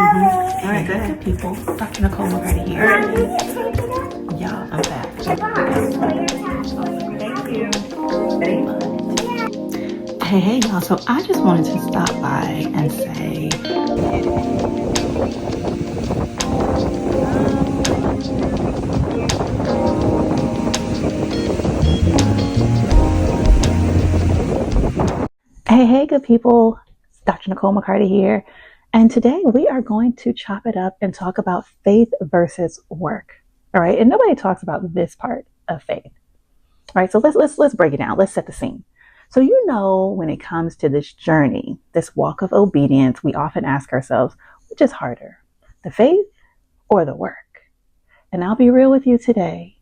All right, go ahead, people. Dr. Nicole McCarty here. Y'all, I'm back. Thank you. Hey, y'all. So I just wanted to stop by and say, hey, good people. It's Dr. Nicole McCarty here. And today we are going to chop it up and talk about faith versus work. All right. And nobody talks about this part of faith. All right. So let's break it down. Let's set the scene. So, when it comes to this journey, this walk of obedience, we often ask ourselves, which is harder, the faith or the work? And I'll be real with you today.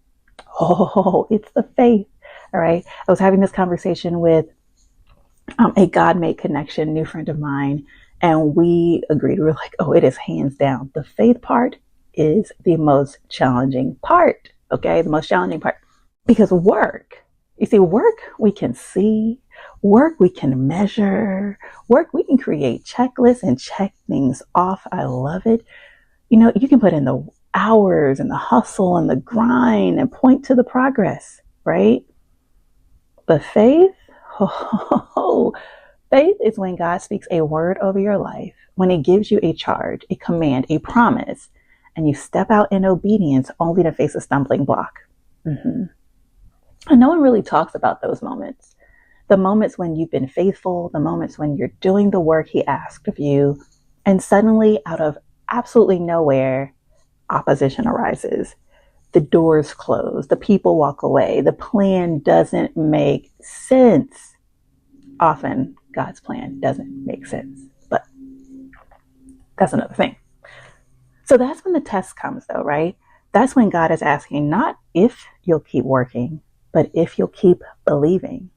Oh, it's the faith. All right. I was having this conversation with a God-made connection, new friend of mine, and we agreed. We were like, oh, it is hands down. The faith part is the most challenging part. Okay. The most challenging part, because work we can see, work we can measure, work we can create checklists and check things off. I love it. You can put in the hours and the hustle and the grind and point to the progress, right? But faith, faith is when God speaks a word over your life, when He gives you a charge, a command, a promise, and you step out in obedience only to face a stumbling block. And no one really talks about those moments. The moments when you've been faithful, the moments when you're doing the work He asked of you, and suddenly out of absolutely nowhere, opposition arises. The doors close, the people walk away, the plan doesn't make sense. Often God's plan doesn't make sense, but that's another thing. So that's when the test comes though, right? That's when God is asking not if you'll keep working, but if you'll keep believing.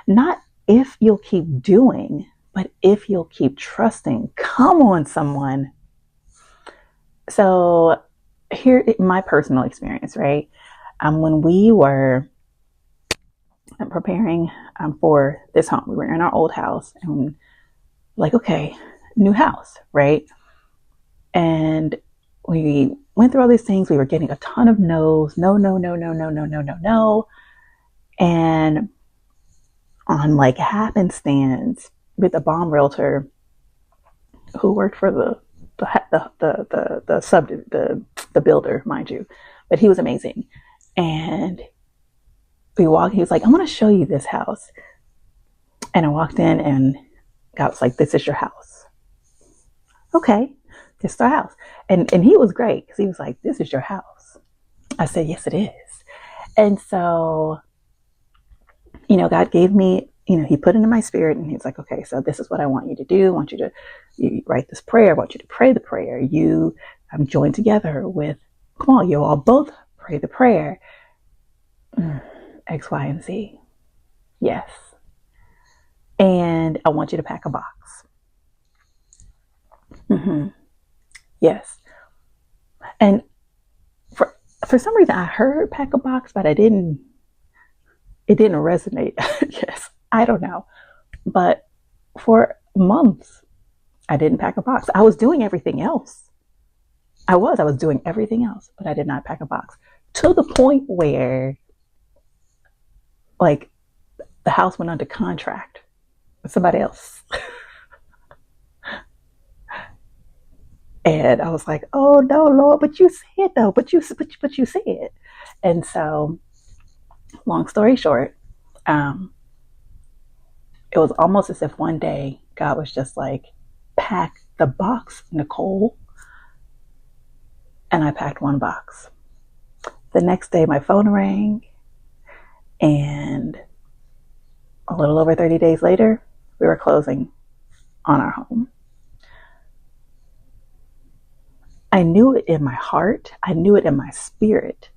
Not if you'll keep doing, but if you'll keep trusting. Come on, someone. So here, my personal experience, right? When we were preparing for this home, we were in our old house and like, okay, new house, right? And we went through all these things. We were getting a ton of no's. No. And on like happenstance with a bomb realtor who worked for the builder, mind you, but he was amazing. And we walked, he was like, I want to show you this house. And I walked in and God was like, this is your house. Okay, this is our house. And he was great because he was like, this is your house. I said, yes, it is. And so, God gave me, He put it in my spirit and He's like, okay, so this is what I want you to do. I want you to write this prayer. I want you to pray the prayer. You join together with, come on, you all both pray the prayer. X, Y, and Z. Yes. And I want you to pack a box. Yes. And for some reason I heard pack a box, but it didn't resonate. Yes. I don't know. But for months, I didn't pack a box. I was doing everything else. I was doing everything else, but I did not pack a box, to the point where like the house went under contract with somebody else. And I was like, oh no, Lord, but you said though, but you said. And so long story short, it was almost as if one day God was just like, pack the box, Nicole. And I packed one box. The next day my phone rang, and a little over 30 days later, we were closing on our home. I knew it in my heart. I knew it in my spirit.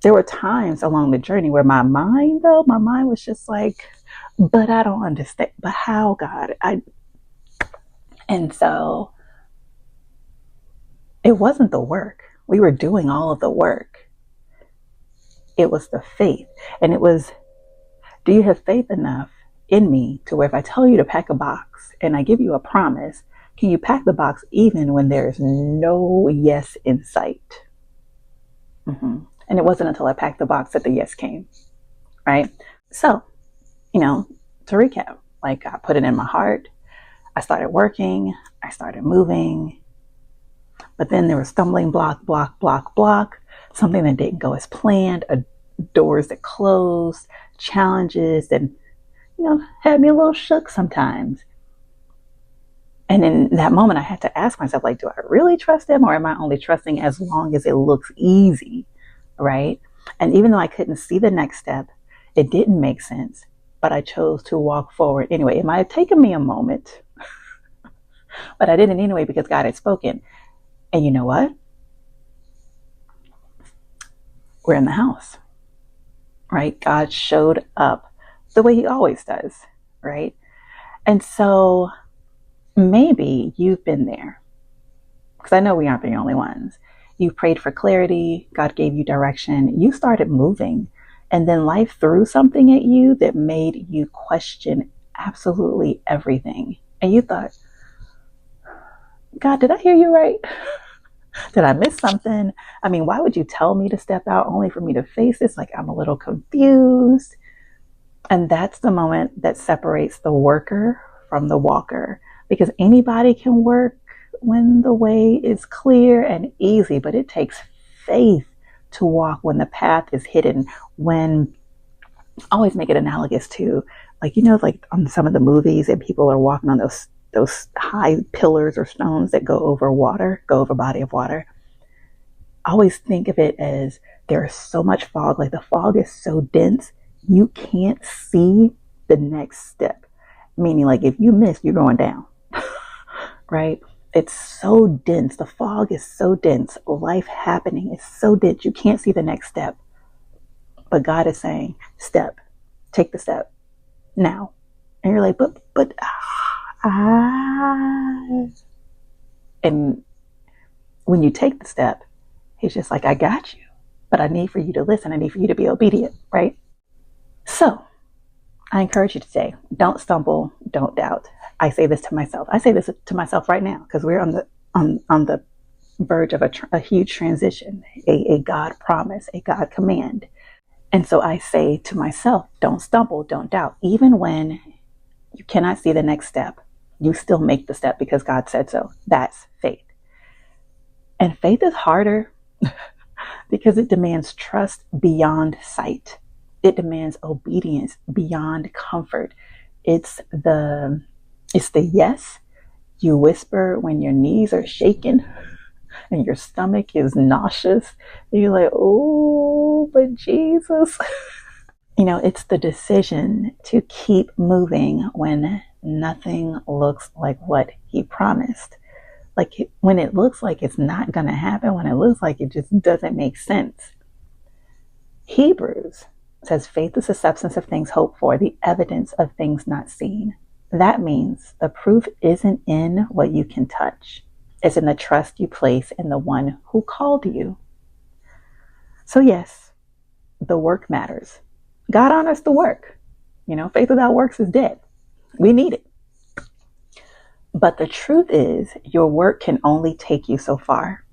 There were times along the journey where my mind was just like, but I don't understand. But how, God? And so it wasn't the work. We were doing all of the work. It was the faith. And it was, do you have faith enough in me to where if I tell you to pack a box and I give you a promise, Can you pack the box even when there's no yes in sight? And it wasn't until I packed the box that the yes came, right? So, to recap, like I put it in my heart. I started working. I started moving. But then there was stumbling block. Something that didn't go as planned. Doors that closed. Challenges that, had me a little shook sometimes. And in that moment, I had to ask myself, like, do I really trust him, or am I only trusting as long as it looks easy, right? And even though I couldn't see the next step, it didn't make sense, but I chose to walk forward anyway. It might have taken me a moment, but I did it anyway because God had spoken. And you know what? We're in the house, right? God showed up the way he always does, right? And so maybe you've been there, because I know we aren't the only ones. You prayed for clarity. God gave you direction. You started moving, and then life threw something at you that made you question absolutely everything. And you thought, God, did I hear you right? Did I miss something? I mean, why would you tell me to step out only for me to face this? Like, I'm a little confused. And that's the moment that separates the worker from the walker, because anybody can work when the way is clear and easy, but it takes faith to walk when the path is hidden. When I always make it analogous to, like, like on some of the movies that people are walking on those high pillars or stones that go over body of water. I always think of it as there's so much fog, like the fog is so dense, you can't see the next step. Meaning, like, if you miss, you're going down, right? It's so dense. The fog is so dense. Life happening is so dense. You can't see the next step. But God is saying, take the step now. And you're like, but and when you take the step, he's just like, I got you, but I need for you to listen. I need for you to be obedient, right? So I encourage you today, don't stumble, don't doubt. I say this to myself. I say this to myself right now, because we're on the verge of a huge transition, a God promise, a God command. And so I say to myself, don't stumble, don't doubt. Even when you cannot see the next step, you still make the step because God said so. That's faith. And faith is harder because it demands trust beyond sight. It demands obedience beyond comfort. It's the yes you whisper when your knees are shaking and your stomach is nauseous. And you're like, oh, but Jesus. It's the decision to keep moving when nothing looks like what he promised. Like, when it looks like it's not going to happen, when it looks like it just doesn't make sense. Hebrews says faith is the substance of things hoped for, the evidence of things not seen. That means the proof isn't in what you can touch. It's in the trust you place in the one who called you. So yes, the work matters. God honors the work. Faith without works is dead. We need it. But the truth is, your work can only take you so far.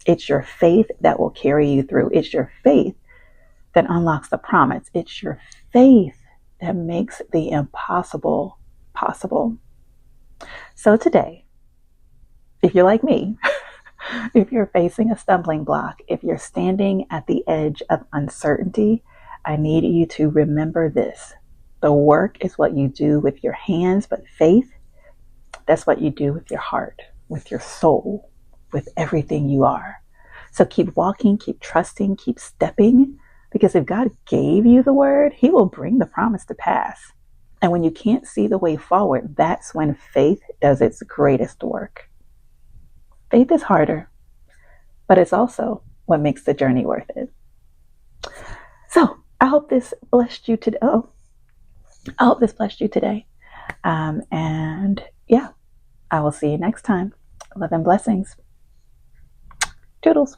It's your faith that will carry you through. It's your faith that unlocks the promise. It's your faith that makes the impossible possible. So today, if you're like me, if you're facing a stumbling block, if you're standing at the edge of uncertainty, I need you to remember this. The work is what you do with your hands, but faith, that's what you do with your heart, with your soul, with everything you are. So keep walking, keep trusting, keep stepping, because if God gave you the word, he will bring the promise to pass. And when you can't see the way forward, that's when faith does its greatest work. Faith is harder, but it's also what makes the journey worth it. So I hope this blessed you today. I hope this blessed you today. And yeah, I will see you next time. Love and blessings. Toodles.